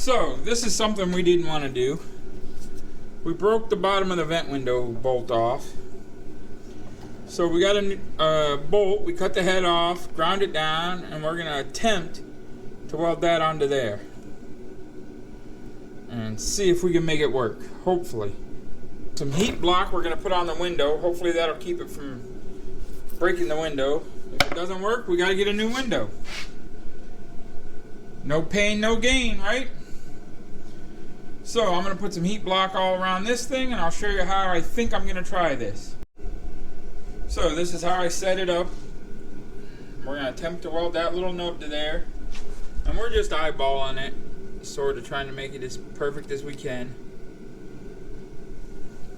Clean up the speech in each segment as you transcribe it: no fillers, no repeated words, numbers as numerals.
So, this is something we didn't want to do. We broke the bottom of the vent window bolt off. So we got a bolt, we cut the head off, ground it down, and we're going to attempt to weld that onto there. And see if we can make it work, hopefully. Some heat block we're going to put on the window. Hopefully that'll keep it from breaking the window. If it doesn't work, we got to get a new window. No pain, no gain, right? So I'm going to put some heat block all around this thing, and I'll show you how I think I'm going to try this. So this is how I set it up. We're going to attempt to weld that little nub to there. And we're just eyeballing it, sort of trying to make it as perfect as we can.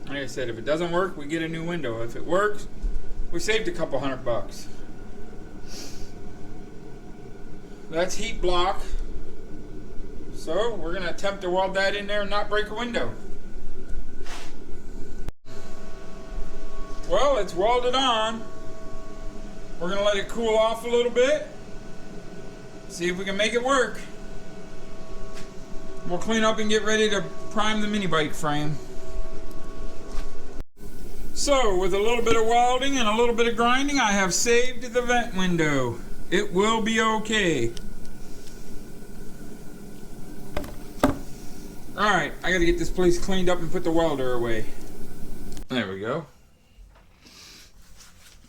Like I said, if it doesn't work, we get a new window. If it works, we saved a couple $100. That's heat block. So we're going to attempt to weld that in there and not break a window. Well, it's welded on. We're going to let it cool off a little bit. See if we can make it work. We'll clean up and get ready to prime the mini bike frame. So, with a little bit of welding and a little bit of grinding, I have saved the vent window. It will be okay. Alright, I gotta get this place cleaned up and put the welder away. There we go.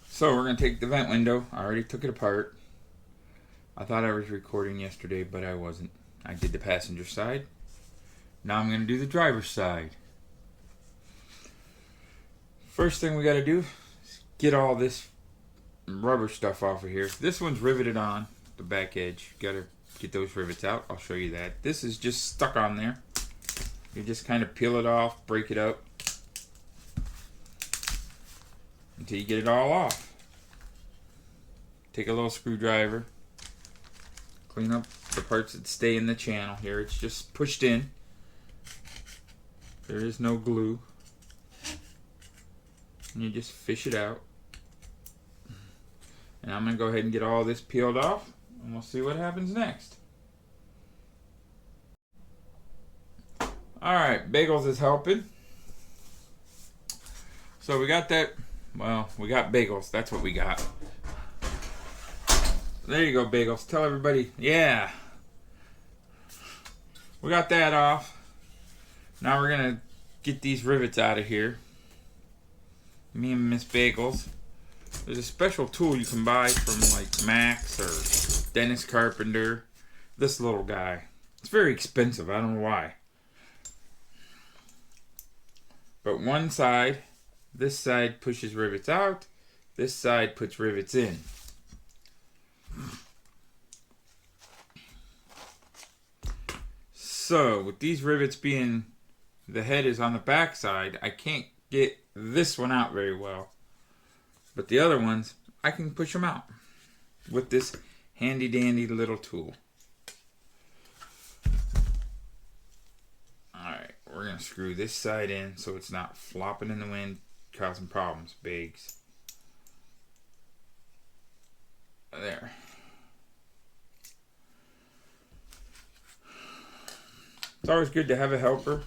So, we're gonna take the vent window. I already took it apart. I thought I was recording yesterday, but I wasn't. I did the passenger side. Now I'm gonna do the driver's side. First thing we got to do is get all this rubber stuff off of here. This one's riveted on the back edge. Got to get those rivets out. I'll show you that. This is just stuck on there. You just kind of peel it off, break it up until you get it all off. Take a little screwdriver, clean up the parts that stay in the channel here. It's just pushed in. There is no glue. And you just fish it out. And I'm going to go ahead and get all this peeled off, and we'll see what happens next. Alright, Bagels is helping. So we got that, well, we got Bagels. That's what we got. There you go, Bagels. Tell everybody, yeah. We got that off. Now we're going to get these rivets out of here. Me and Miss Bagels. There's a special tool you can buy from like Max or Dennis Carpenter. This little guy. It's very expensive. I don't know why. But one side, this side pushes rivets out. This side puts rivets in. So with these rivets being, the head is on the back side, I can't get this one out very well, but the other ones I can push them out with this handy dandy little tool. Alright, we're gonna screw this side in so it's not flopping in the wind, causing problems. Bigs. There. It's always good to have a helper.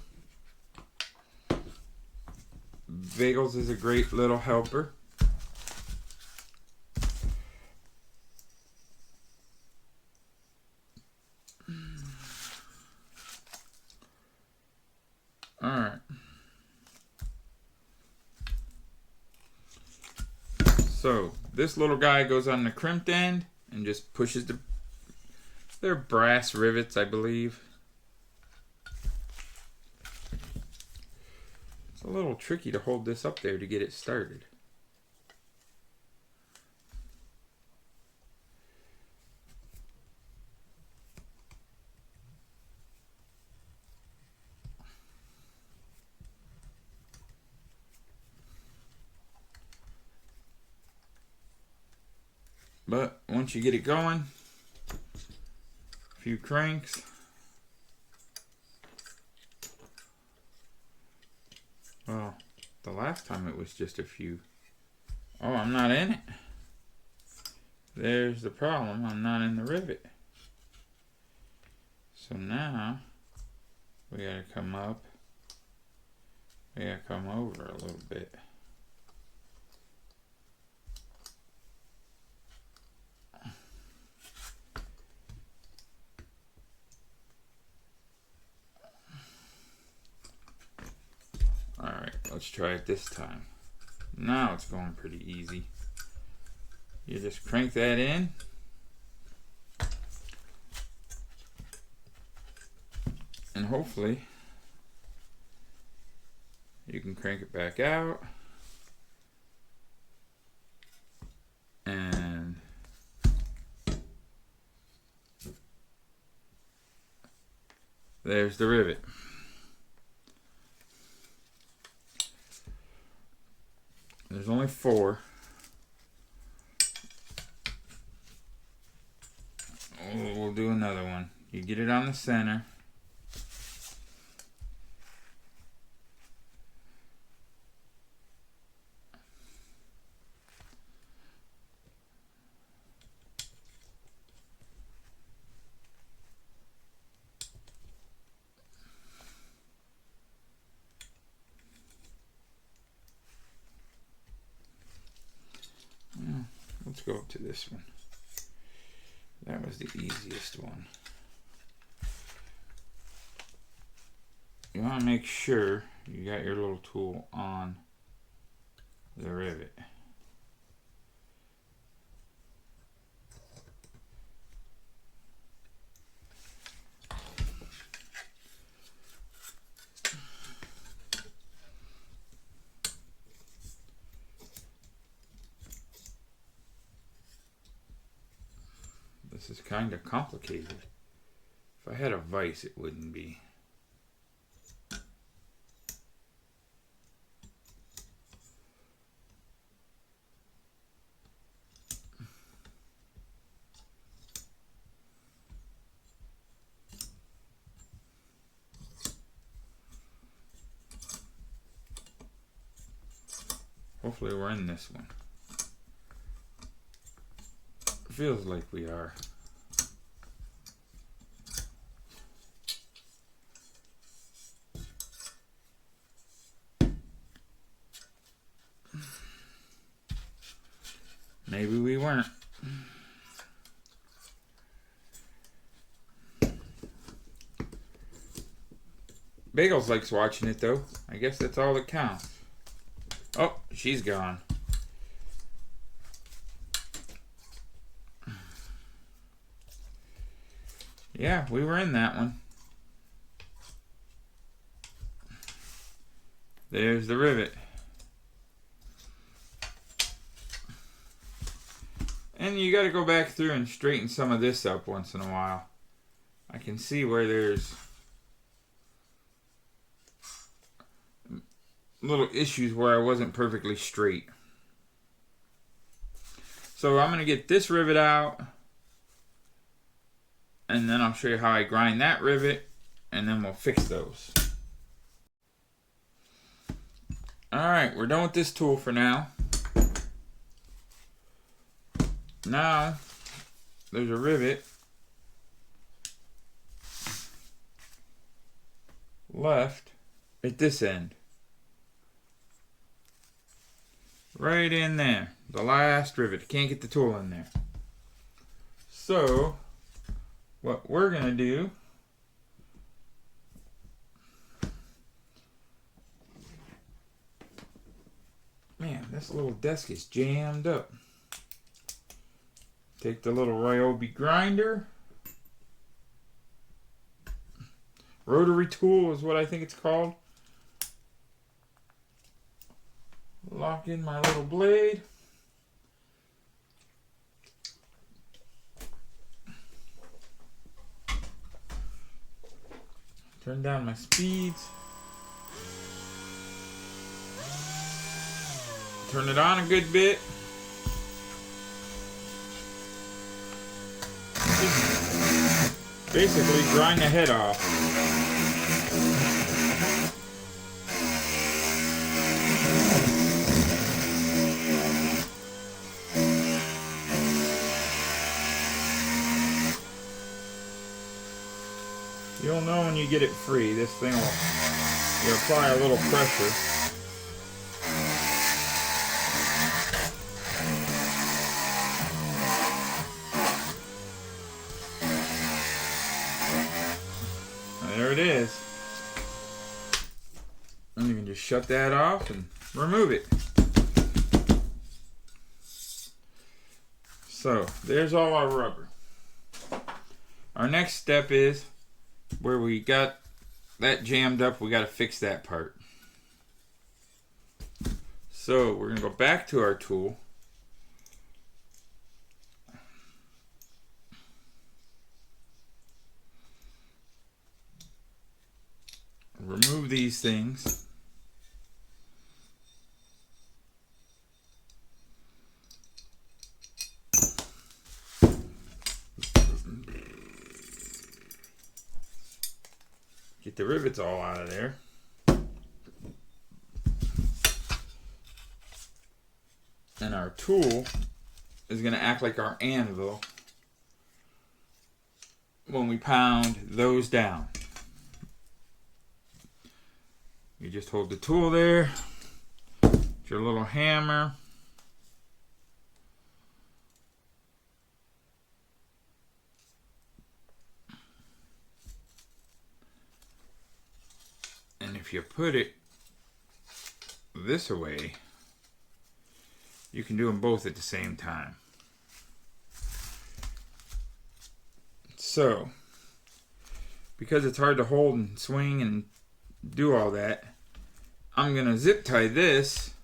Bagels is a great little helper. Alright. So, this little guy goes on the crimped end and just pushes the... They're brass rivets, I believe. It's a little tricky to hold this up there to get it started. But once you get it going, a few cranks. Well, the last time it was just a few. Oh, I'm not in it. There's the problem. I'm not in the rivet. So now We gotta come up. We gotta come over a little bit. Alright, let's try it this time. Now it's going pretty easy. You just crank that in. And hopefully you can crank it back out. And there's the rivet. There's only 4. We'll do another one. You get it on the center. Let's go up to this one. That was the easiest one. You want to make sure you got your little tool on the rivet. This is kind of complicated. If I had a vise, it wouldn't be. Hopefully we're in this one. Feels like we are. Maybe we weren't. Bagels likes watching it though. I guess that's all that counts. Oh, she's gone. Yeah, we were in that one. There's the rivet. And you got to go back through and straighten some of this up once in a while. I can see where there's little issues where I wasn't perfectly straight. So I'm going to get this rivet out. And then I'll show you how I grind that rivet. And then we'll fix those. Alright, we're done with this tool for now. Now, there's a rivet left at this end. Right in there. The last rivet. Can't get the tool in there. So, what we're going to do man, this little desk is jammed up. Take the little Ryobi grinder. Rotary tool is what I think it's called. Lock in my little blade. Turn down my speeds. Turn it on a good bit. Basically grind the head off. You'll know when you get it free. This thing will, you apply a little pressure. And there it is. And you can just shut that off and remove it. So there's all our rubber. Our next step is where we got that jammed up, we got to fix that part. So we're going to go back to our tool. Remove these things. Get the rivets all out of there. And our tool is going to act like our anvil when we pound those down. You just hold the tool there, with your little hammer. And if you put it this way, you can do them both at the same time. So, because it's hard to hold and swing and do all that, I'm going to zip tie this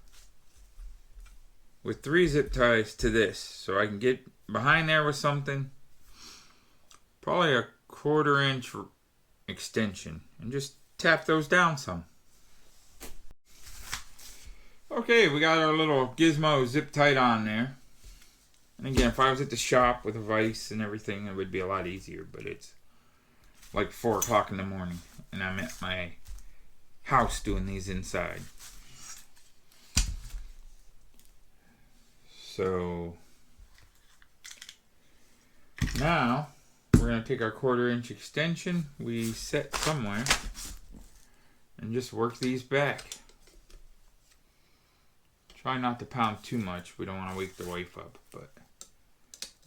with 3 zip ties to this, so I can get behind there with something, probably a 1/4 inch extension, and just tap those down some. Okay, we got our little gizmo zip tied on there. And again, if I was at the shop with a vise and everything, it would be a lot easier, but it's like 4 o'clock in the morning and I'm at my house doing these inside. So now we're going to take our 1/4 inch extension we set somewhere and just work these back. Try not to pound too much. We don't want to wake the wife up, but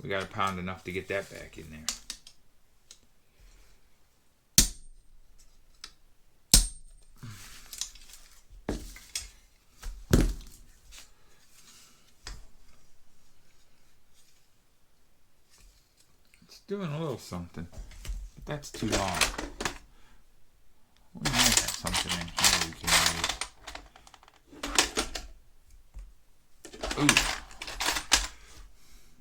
we got to pound enough to get that back in there. It's doing a little something, but that's too long. We might have something in here we can use. Ooh.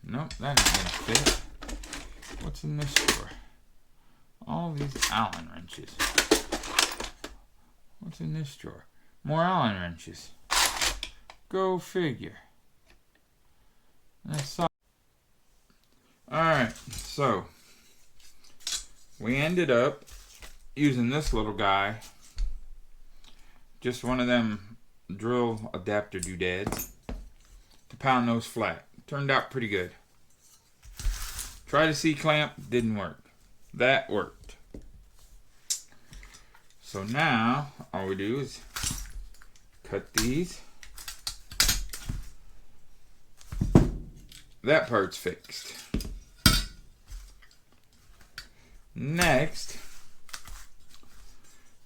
Nope, that ain't gonna fit. What's in this drawer? All these Allen wrenches. What's in this drawer? More Allen wrenches. Go figure. That's all. Alright, so we ended up using this little guy. Just one of them drill adapter doodads to pound those flat. Turned out pretty good. Tried a C-clamp, didn't work. That worked. So now all we do is cut these. That part's fixed. Next,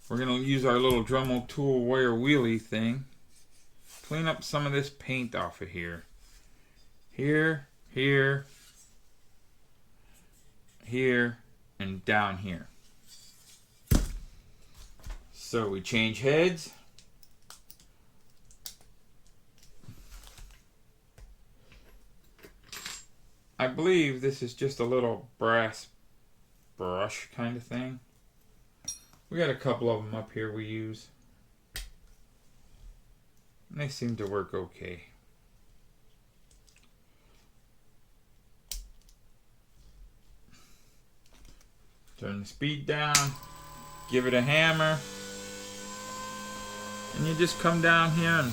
we're going to use our little Dremel tool wire wheelie thing. Clean up some of this paint off of here. Here, here, here, and down here. So we change heads. I believe this is just a little brass brush kind of thing. We got a couple of them up here we use. And they seem to work okay. Turn the speed down, give it a hammer, and you just come down here and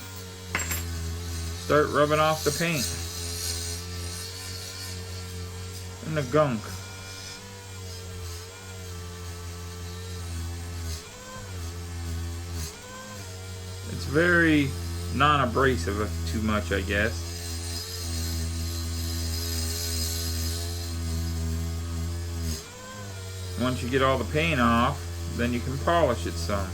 start rubbing off the paint and the gunk. very non-abrasive too much, I guess. Once you get all the paint off, then you can polish it some.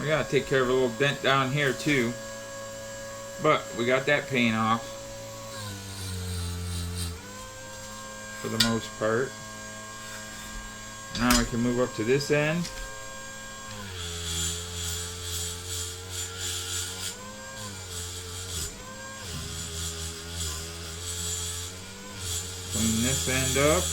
We gotta take care of a little dent down here too, but we got that paint off for the most part. Now we can move up to this end. Clean this end up.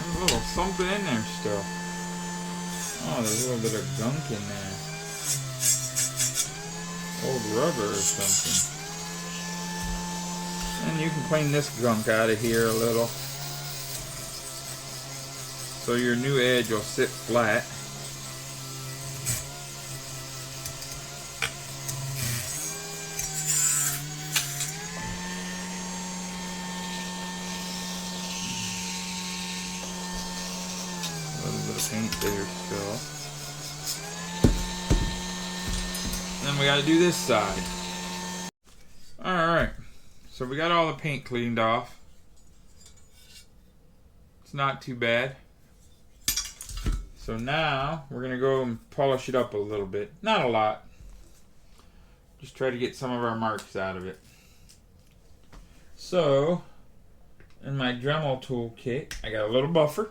There's a little something in there still. Oh, there's a little bit of gunk in there. Old rubber or something. And you can clean this gunk out of here a little, so your new edge will sit flat. A little bit of paint there still. Then we got to do this side. Alright, so we got all the paint cleaned off. It's not too bad. So now we're going to go and polish it up a little bit. Not a lot. Just try to get some of our marks out of it. So, in my Dremel tool kit, I got a little buffer.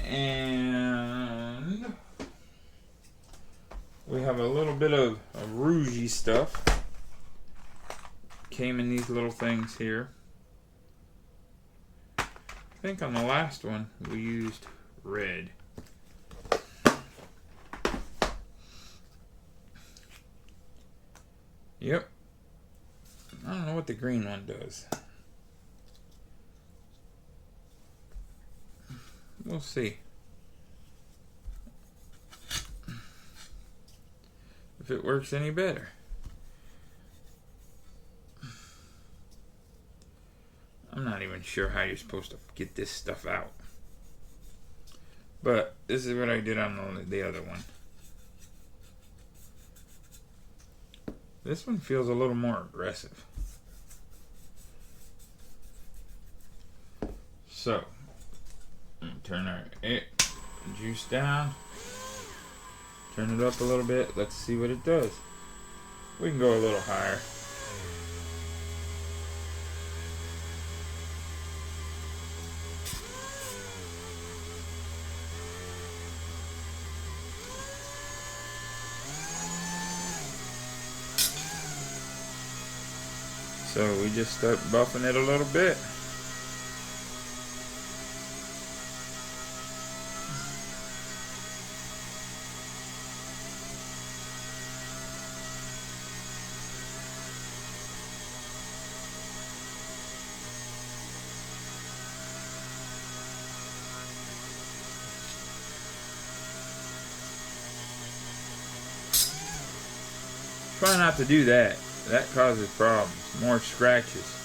And we have a little bit of rougey stuff. Came in these little things here. I think on the last one we used red. Yep. I don't know what the green one does. We'll see. If it works any better. I'm not even sure how you're supposed to get this stuff out. But this is what I did on the other one. This one feels a little more aggressive. So, turn our juice down. Turn it up a little bit. Let's see what it does. We can go a little higher. So we just start buffing it a little bit. Try not to do that. That causes problems. More scratches.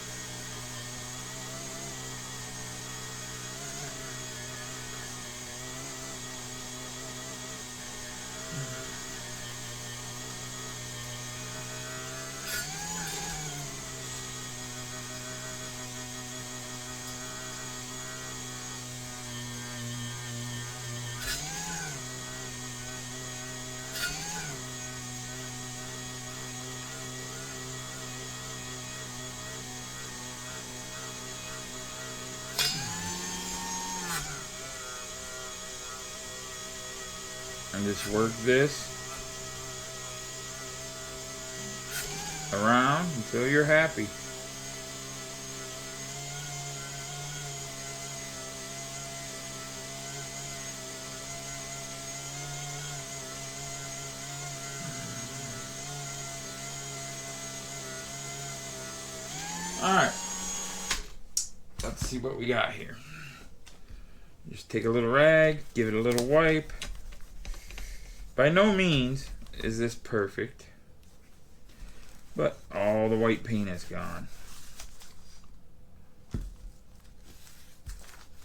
just work this around until you're happy. Alright, let's see what we got here. Just take a little rag, give it a little wipe. By no means is this perfect, but all the white paint is gone.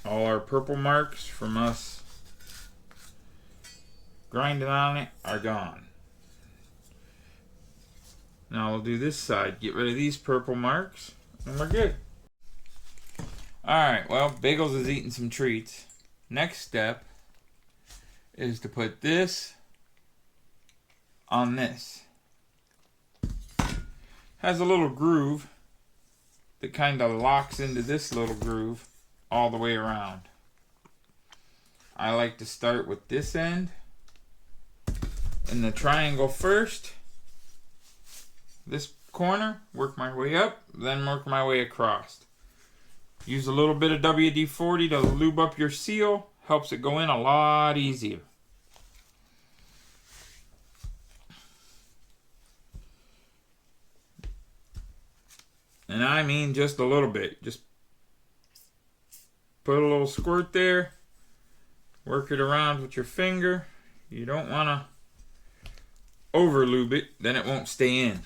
All our purple marks from us grinding on it are gone. Now we'll do this side, get rid of these purple marks, and we're good. Alright, well, Bagels is eating some treats. Next step is to put this on this. Has a little groove that kind of locks into this little groove all the way around. I like to start with this end in the triangle first. This corner, work my way up, then work my way across. Use a little bit of WD-40 to lube up your seal. Helps it go in a lot easier. And I mean just a little bit. Just put a little squirt there. Work it around with your finger. You don't want to over lube it, then it won't stay in.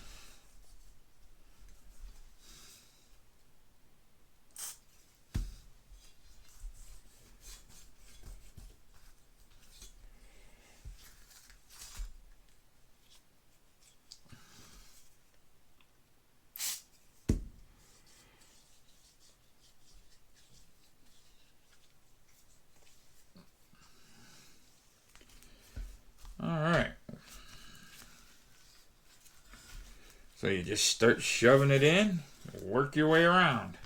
Alright. So you just start shoving it in, work your way around.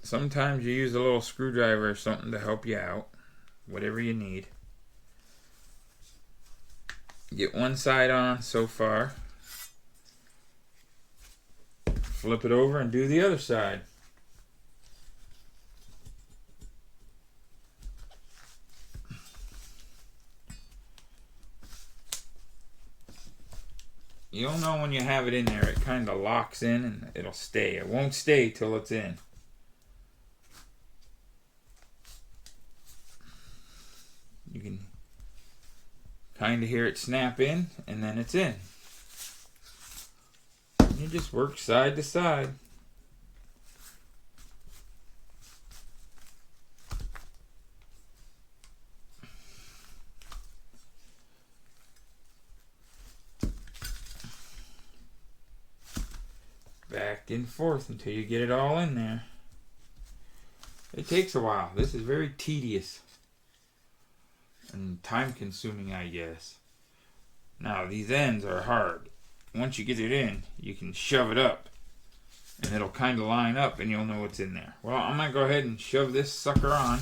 Sometimes you use a little screwdriver or something to help you out, whatever you need. Get one side on so far. Flip it over and do the other side. You'll know when you have it in there, it kind of locks in and it'll stay. It won't stay till it's in. You can kind of hear it snap in, and then it's in. You just work side to side. Back and forth until you get it all in there. It takes a while. This is very tedious and time consuming, I guess. Now these ends are hard. Once you get it in, you can shove it up and it'll kind of line up and you'll know what's in there. Well, I'm gonna go ahead and shove this sucker on.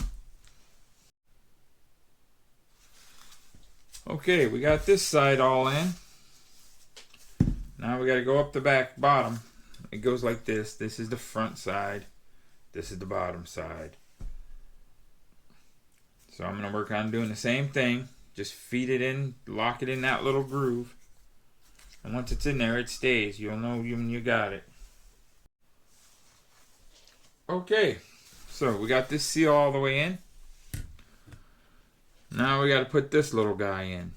Okay, we got this side all in. Now we got to go up the back bottom. It goes like this. This is the front side. This is the bottom side. So I'm going to work on doing the same thing. Just feed it in, lock it in that little groove. And once it's in there, it stays. You'll know when you got it. Okay, so we got this seal all the way in. Now we got to put this little guy in.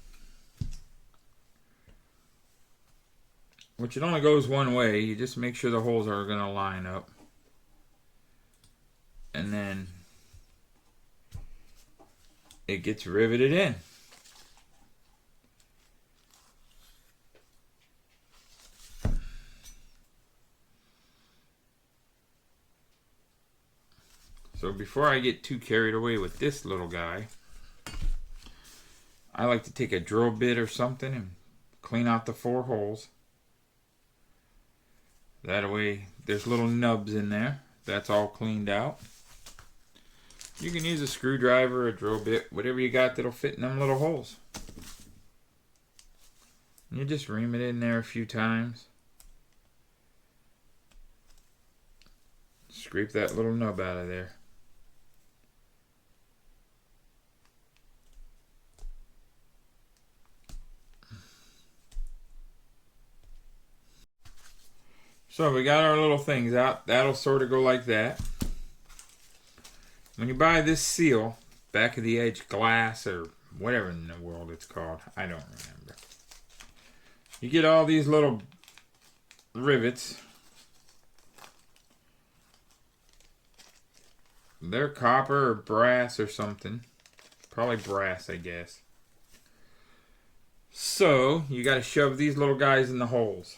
Which it only goes one way. You just make sure the holes are going to line up. And then it gets riveted in. So before I get too carried away with this little guy, I like to take a drill bit or something and clean out the 4 holes. That way there's little nubs in there. That's all cleaned out. You can use a screwdriver, a drill bit, whatever you got that'll fit in them little holes. And you just ream it in there a few times. Scrape that little nub out of there. So we got our little things out. That'll sort of go like that. When you buy this seal, back of the edge glass or whatever in the world it's called, I don't remember. You get all these little rivets. They're copper or brass or something. Probably brass, I guess. So you got to shove these little guys in the holes.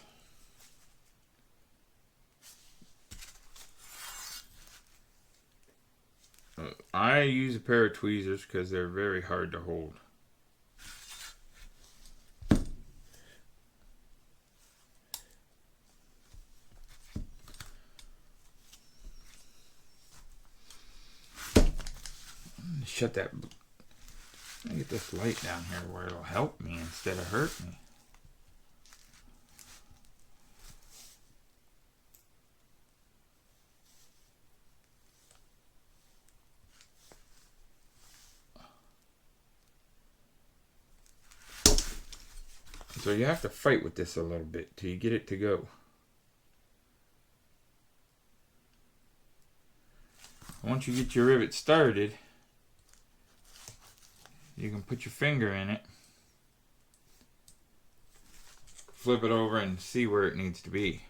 I use a pair of tweezers because they're very hard to hold. Shut that. Let me get this light down here where it'll help me instead of hurt me. So you have to fight with this a little bit till you get it to go. Once you get your rivet started, you can put your finger in it, flip it over and see where it needs to be.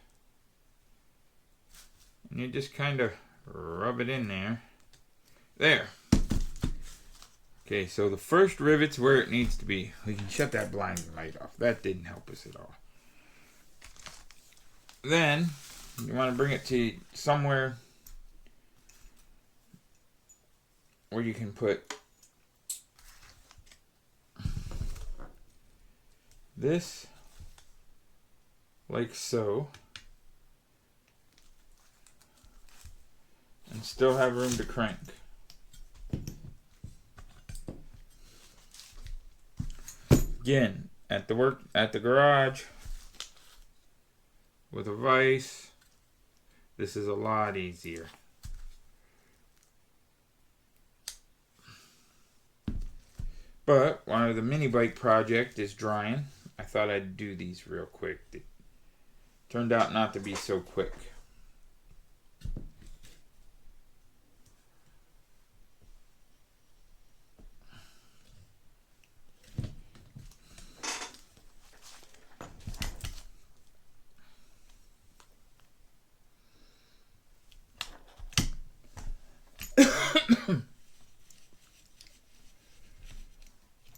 And you just kind of rub it in there. There. Okay, so the first rivet's where it needs to be. We can shut that blinding light off. That didn't help us at all. Then, you want to bring it to somewhere where you can put this, like so, and still have room to crank. Again, at the garage with a vise, this is a lot easier. But while the mini bike project is drying, I thought I'd do these real quick. It turned out not to be so quick.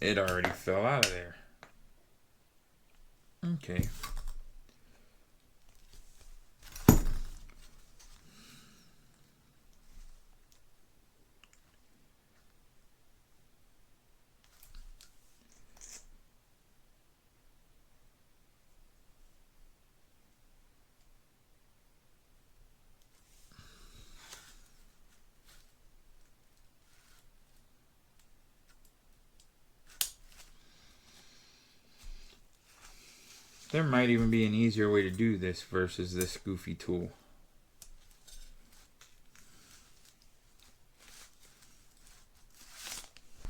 It already fell out of there. Okay. There might even be an easier way to do this versus this goofy tool.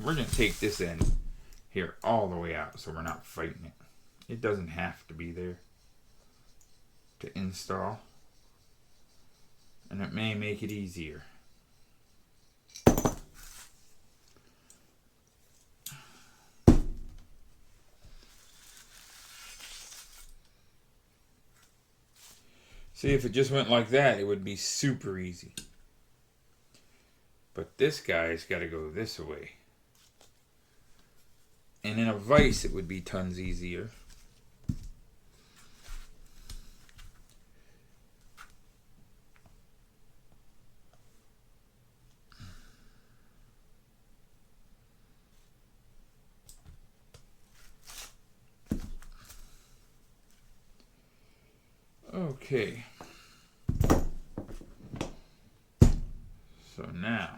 We're going to take this end here all the way out so we're not fighting it. It doesn't have to be there to install. And it may make it easier. See, if it just went like that, it would be super easy. But this guy's got to go this way. And in a vise, it would be tons easier. Okay. So now,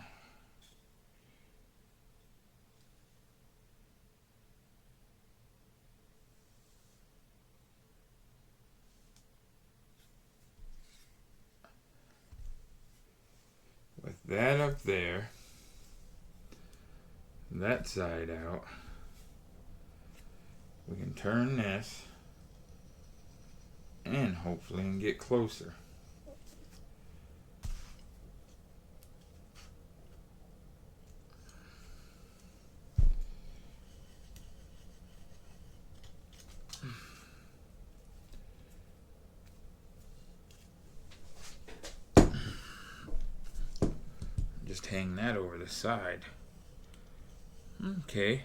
with that up there, that side out, we can turn this and hopefully get closer. Just hang that over the side. Okay.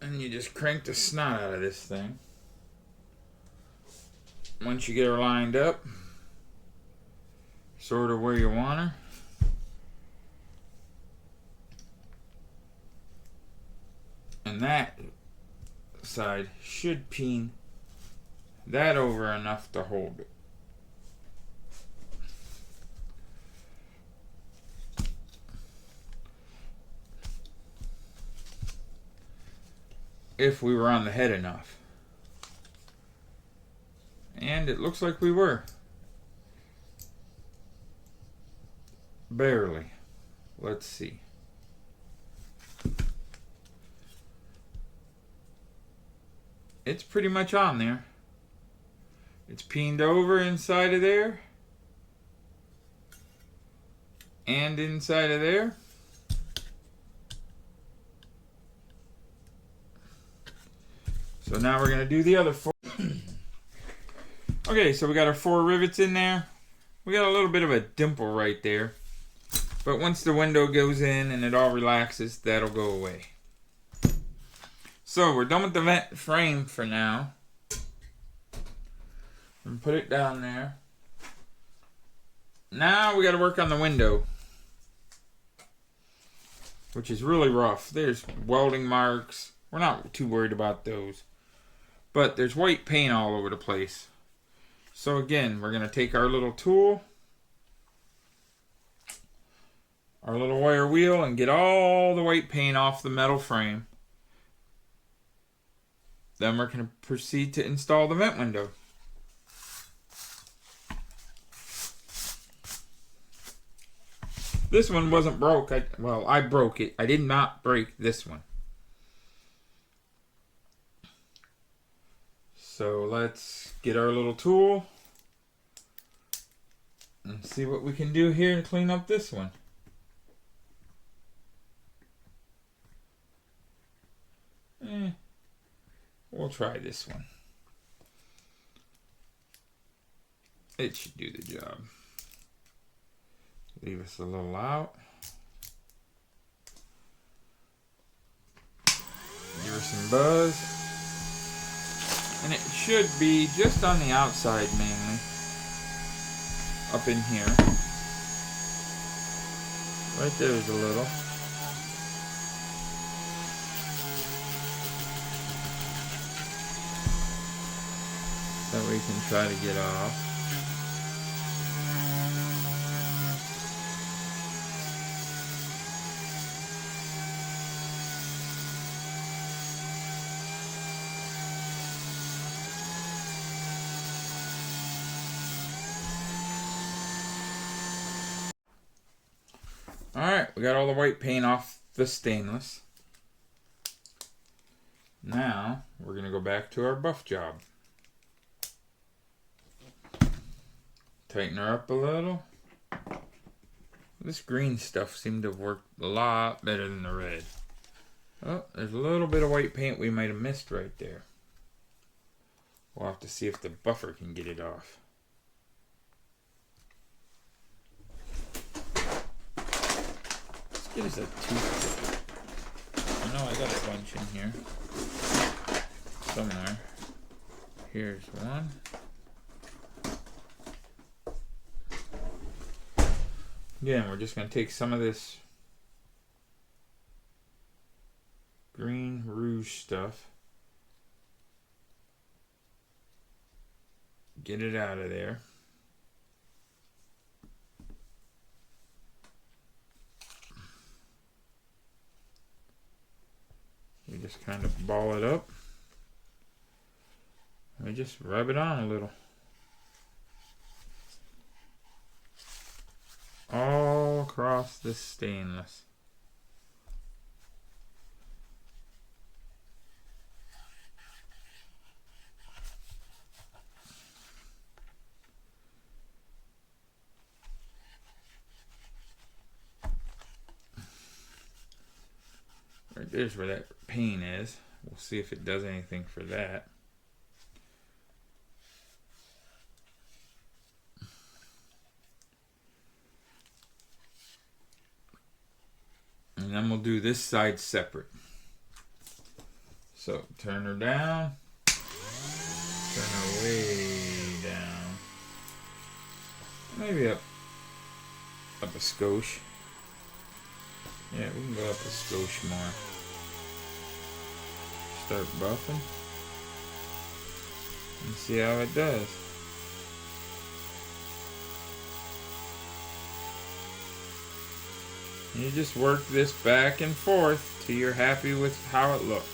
And you just crank the snot out of this thing. Once you get her lined up, sort of where you want her, and that side should peen that over enough to hold it. If we were on the head enough. And it looks like we were. Barely. Let's see. It's pretty much on there. It's peened over inside of there. And inside of there. So now we're going to do the other 4. Okay, so we got our 4 rivets in there. We got a little bit of a dimple right there. But once the window goes in and it all relaxes, that'll go away. So we're done with the vent frame for now. And put it down there. Now we got to work on the window, which is really rough. There's welding marks. We're not too worried about those. But there's white paint all over the place. So again, we're going to take our little tool, our little wire wheel, and get all the white paint off the metal frame. Then we're going to proceed to install the vent window. This one wasn't broke. I broke it. I did not break this one. So let's get our little tool and see what we can do here to clean up this one. We'll try this one. It should do the job. Leave us a little out. Give her some buzz. And it should be just on the outside mainly. Up in here. Right there's a little. That we can try to get off. Alright, we got all the white paint off the stainless. Now, we're going to go back to our buff job. Tighten her up a little. This green stuff seemed to have worked a lot better than the red. Oh, there's a little bit of white paint we might have missed right there. We'll have to see if the buffer can get it off. Get us a toothpick. I know I got a bunch in here. Somewhere. Here's one. Again, we're just going to take some of this green rouge stuff. Get it out of there. We just kind of ball it up. We just rub it on a little. All across this stainless. Right there's where that paint is. We'll see if it does anything for that. And then we'll do this side separate. So turn her down. Turn her way down. Maybe up a skosh. Yeah, we can go up a skosh more. Start buffing. And see how it does. You just work this back and forth till you're happy with how it looks.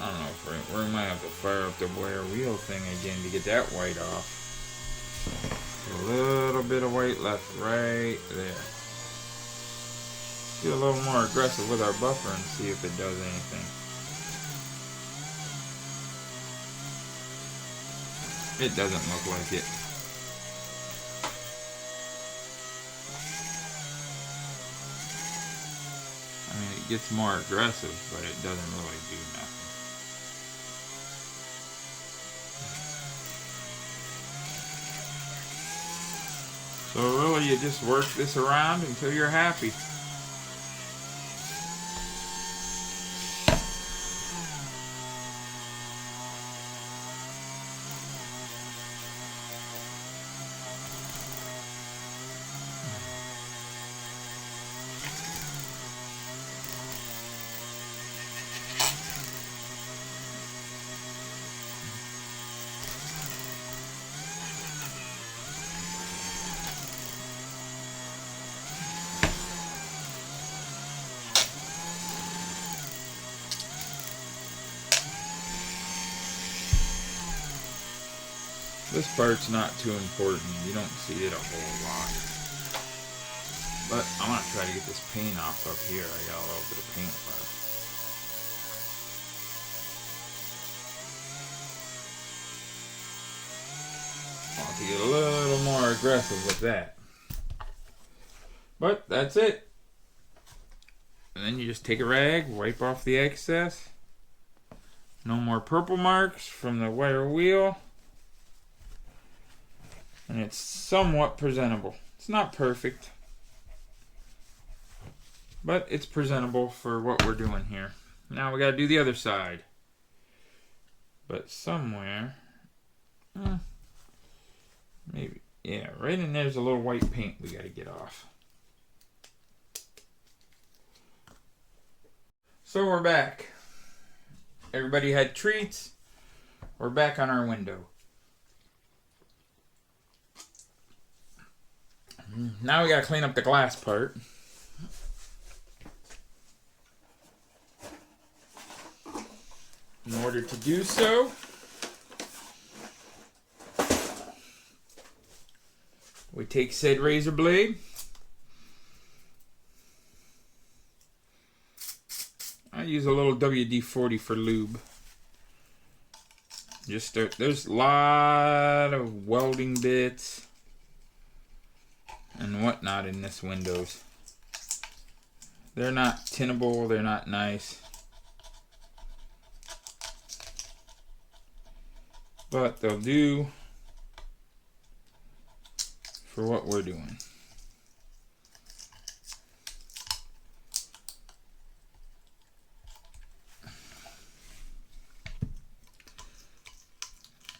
I don't know if we might have to fire up the wire wheel thing again to get that white off. A little bit of white left right there. Get a little more aggressive with our buffer and see if it does anything. It doesn't look like it. I mean, it gets more aggressive, but it doesn't really do nothing. So really, you just work this around until you're happy. This part's not too important. You don't see it a whole lot. But I want to try to get this paint off up here. I got a little bit of paint left. I want to get a little more aggressive with that. But that's it. And then you just take a rag, wipe off the excess. No more purple marks from the wire wheel. And it's somewhat presentable. It's not perfect, but it's presentable for what we're doing here. Now we got to do the other side. But somewhere, maybe, yeah, right in there's a little white paint we got to get off. So we're back. Everybody had treats. We're back on our window. Now we gotta clean up the glass part. In order to do so, we take said razor blade. I use a little WD-40 for lube. There's a lot of welding bits and whatnot in this Windows. They're not tinnable. They're not nice. But they'll do for what we're doing.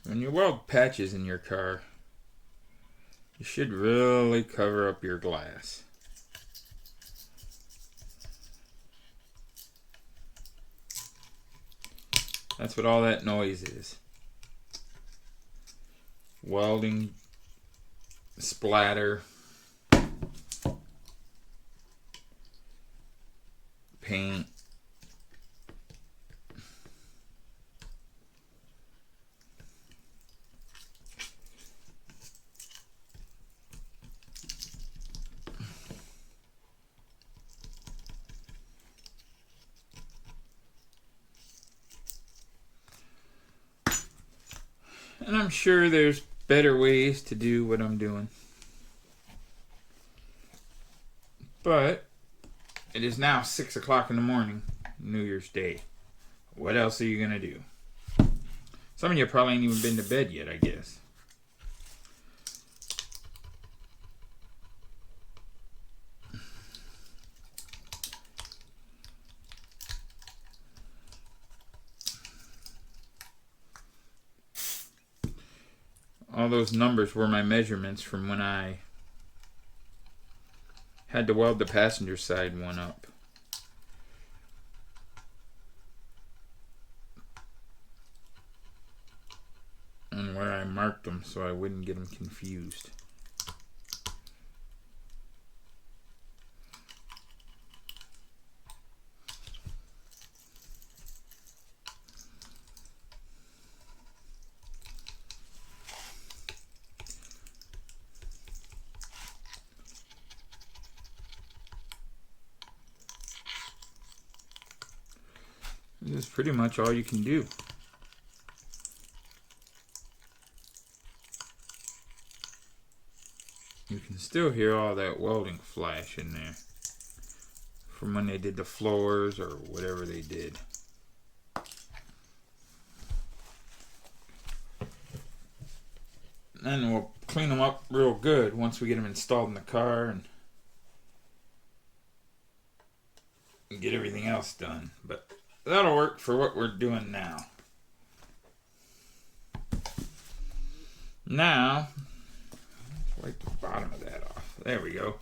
When you weld patches in your car, you should really cover up your glass. That's what all that noise is. Welding, splatter, paint. And I'm sure there's better ways to do what I'm doing. But it is now 6 o'clock in the morning, New Year's Day. What else are you going to do? Some of you probably ain't even been to bed yet, I guess. All those numbers were my measurements from when I had to weld the passenger side one up. And where I marked them so I wouldn't get them confused. This is pretty much all you can do. You can still hear all that welding flash in there from when they did the floors or whatever they did. And we'll clean them up real good once we get them installed in the car and get everything else done. But that'll work for what we're doing now. Now, wipe the bottom of that off. There we go.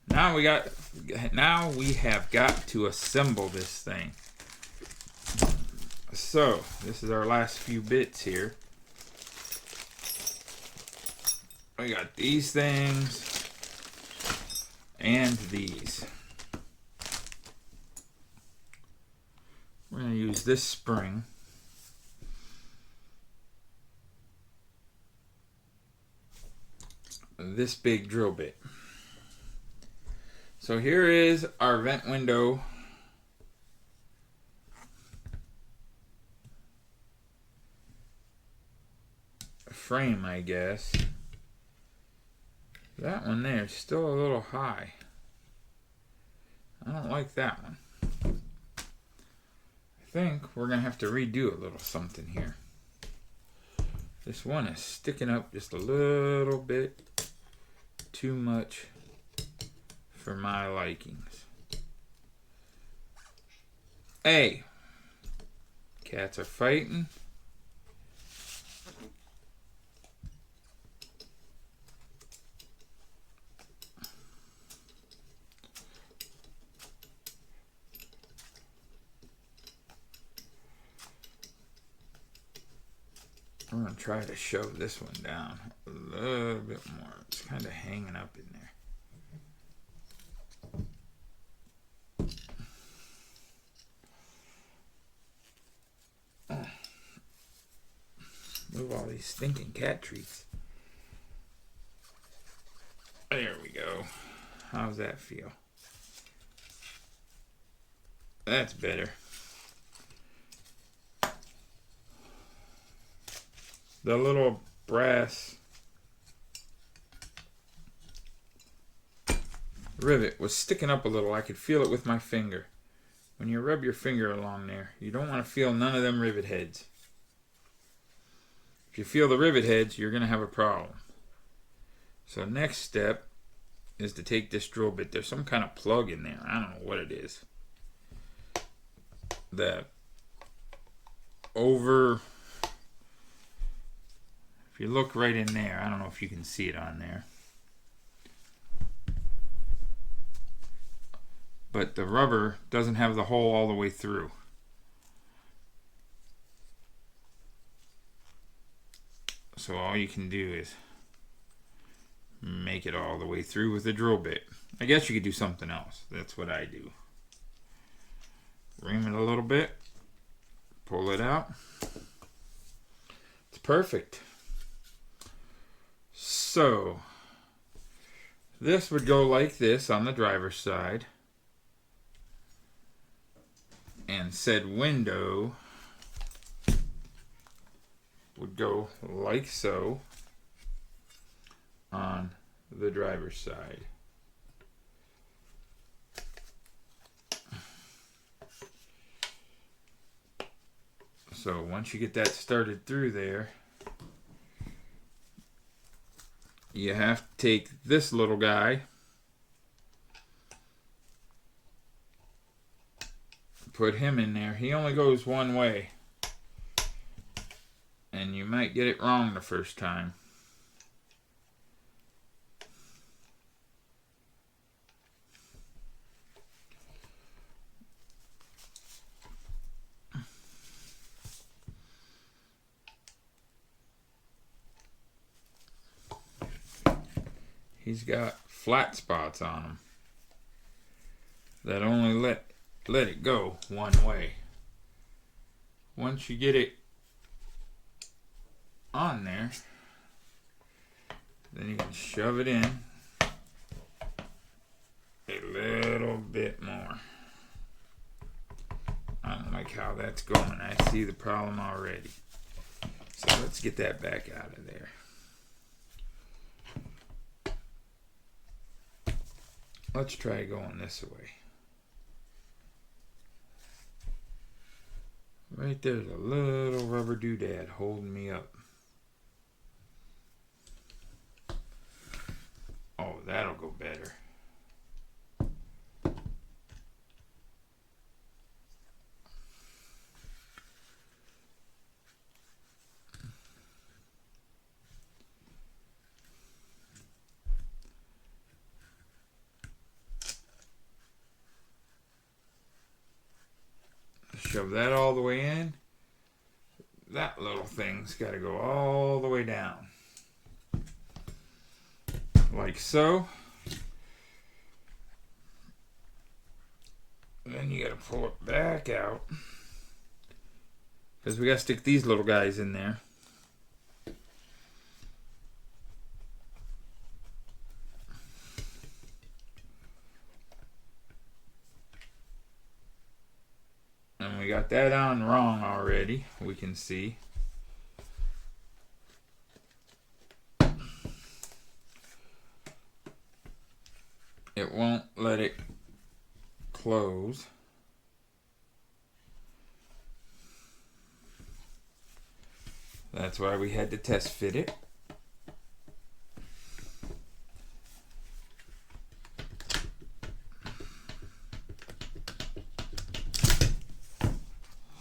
Now we have got to assemble this thing. So, this is our last few bits here. We got these things and these. We're going to use this spring. This big drill bit. So here is our vent window frame, I guess. That one there is still a little high. I don't like that one. I think we're going to have to redo a little something here. This one is sticking up just a little bit too much for my likings. Hey, cats are fighting. I'm going to try to shove this one down a little bit more. It's kind of hanging up in there. Move all these stinking cat treats. There we go. How's that feel? That's better. The little brass rivet was sticking up a little. I could feel it with my finger. When you rub your finger along there, you don't want to feel none of them rivet heads. If you feel the rivet heads, you're going to have a problem. So next step is to take this drill bit. There's some kind of plug in there. I don't know what it is. That over... If you look right in there, I don't know if you can see it on there. But the rubber doesn't have the hole all the way through. So all you can do is make it all the way through with a drill bit. I guess you could do something else. That's what I do. Ream it a little bit. Pull it out. It's perfect. So, this would go like this on the driver's side. And said window would go like so on the driver's side. So once you get that started through there, you have to take this little guy, put him in there. He only goes one way, and you might get it wrong the first time. He's got flat spots on him that only let it go one way. Once you get it on there, then you can shove it in a little bit more. I don't like how that's going. I see the problem already. So let's get that back out of there. Let's try going this way. Right there's a little rubber doodad holding me up. Oh, that'll go better. Shove that all the way in. That little thing's got to go all the way down. Like so. Then you got to pull it back out. Because we got to stick these little guys in there. And we got that on wrong already, we can see. It won't let it close. That's why we had to test fit it.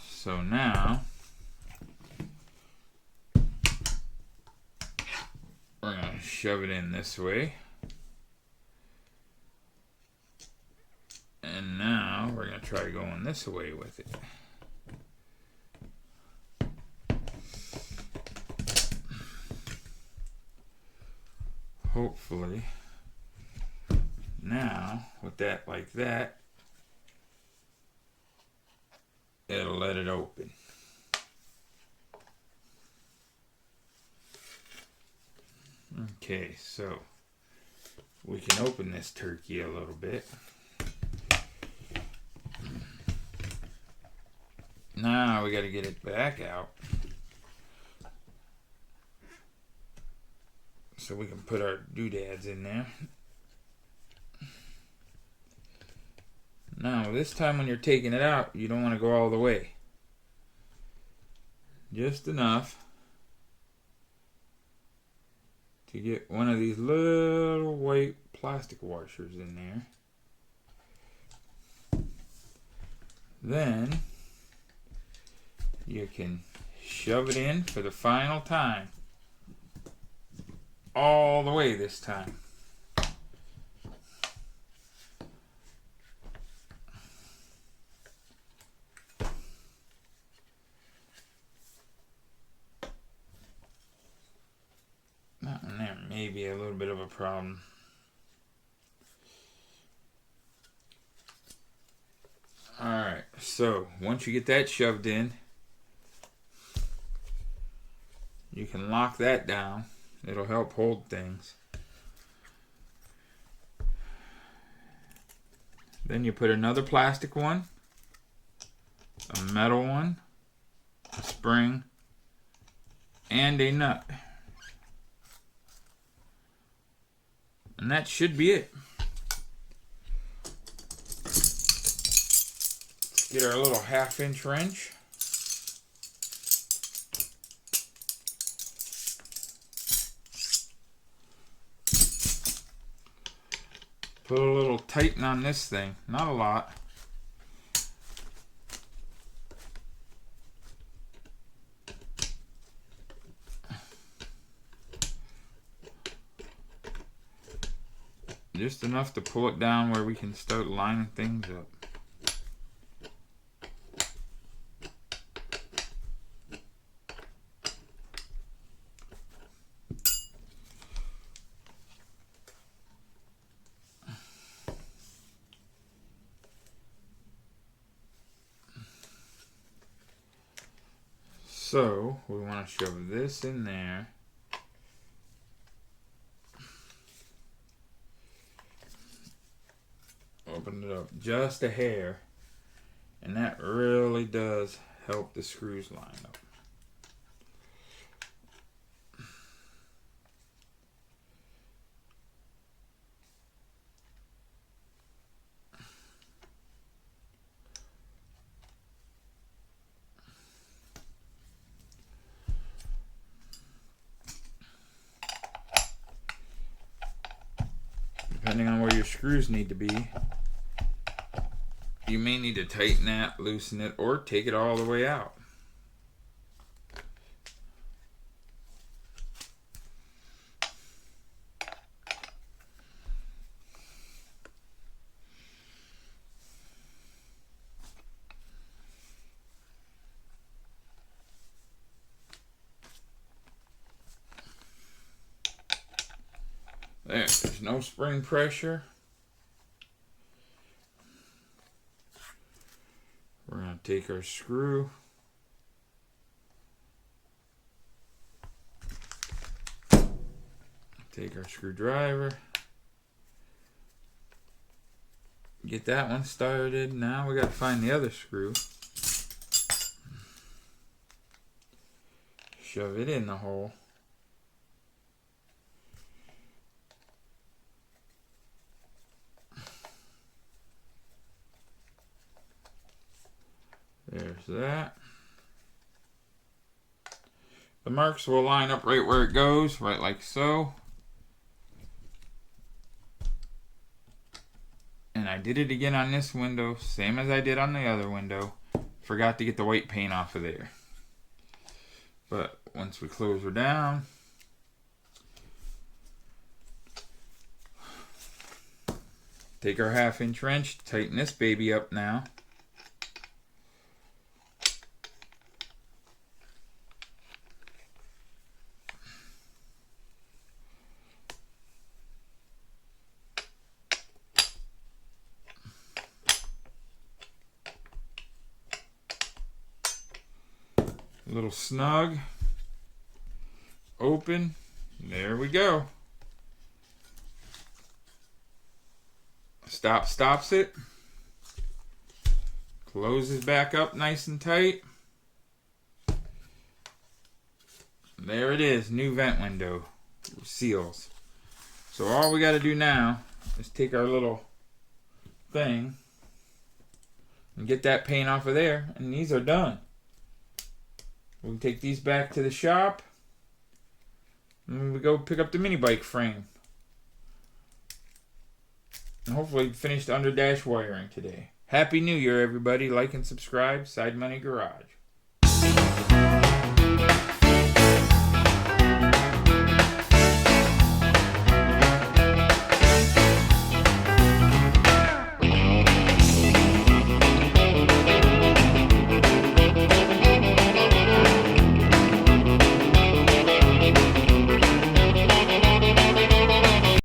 So now, we're going to shove it in this way. And now we're going to try going this way with it. Hopefully, now with that like that, it'll let it open. Okay, so we can open this turkey a little bit. Now we got to get it back out so we can put our doodads in there. Now this time when you're taking it out, you don't want to go all the way. Just enough to get one of these little white plastic washers in there. Then you can shove it in for the final time. All the way this time. That one there may be a little bit of a problem. Alright, so once you get that shoved in, you can lock that down. It'll help hold things. Then you put another plastic one, a metal one, a spring, and a nut. And that should be it. Let's get our little 1/2-inch wrench. Put a little tighten on this thing, not a lot. Just enough to pull it down where we can start lining things up. So we want to shove this in there. Open it up just a hair, and that really does help the screws line up. Depending on where your screws need to be, you may need to tighten that, loosen it, or take it all the way out. There's no spring pressure. We're going to take our screw, take our screwdriver, get that one started. Now we got to find the other screw, shove it in the hole. There's that. The marks will line up right where it goes, right like so. And I did it again on this window, same as I did on the other window. Forgot to get the white paint off of there. But once we close her down, take our 1/2-inch wrench, tighten this baby up now. A little snug, open, there we go. Stops it, closes back up nice and tight. There it is, new vent window, seals. So all we got to do now is take our little thing, and get that paint off of there, and these are done. We can take these back to the shop, and we go pick up the mini bike frame. And hopefully finish the under dash wiring today. Happy New Year, everybody. Like and subscribe. Side Money Garage.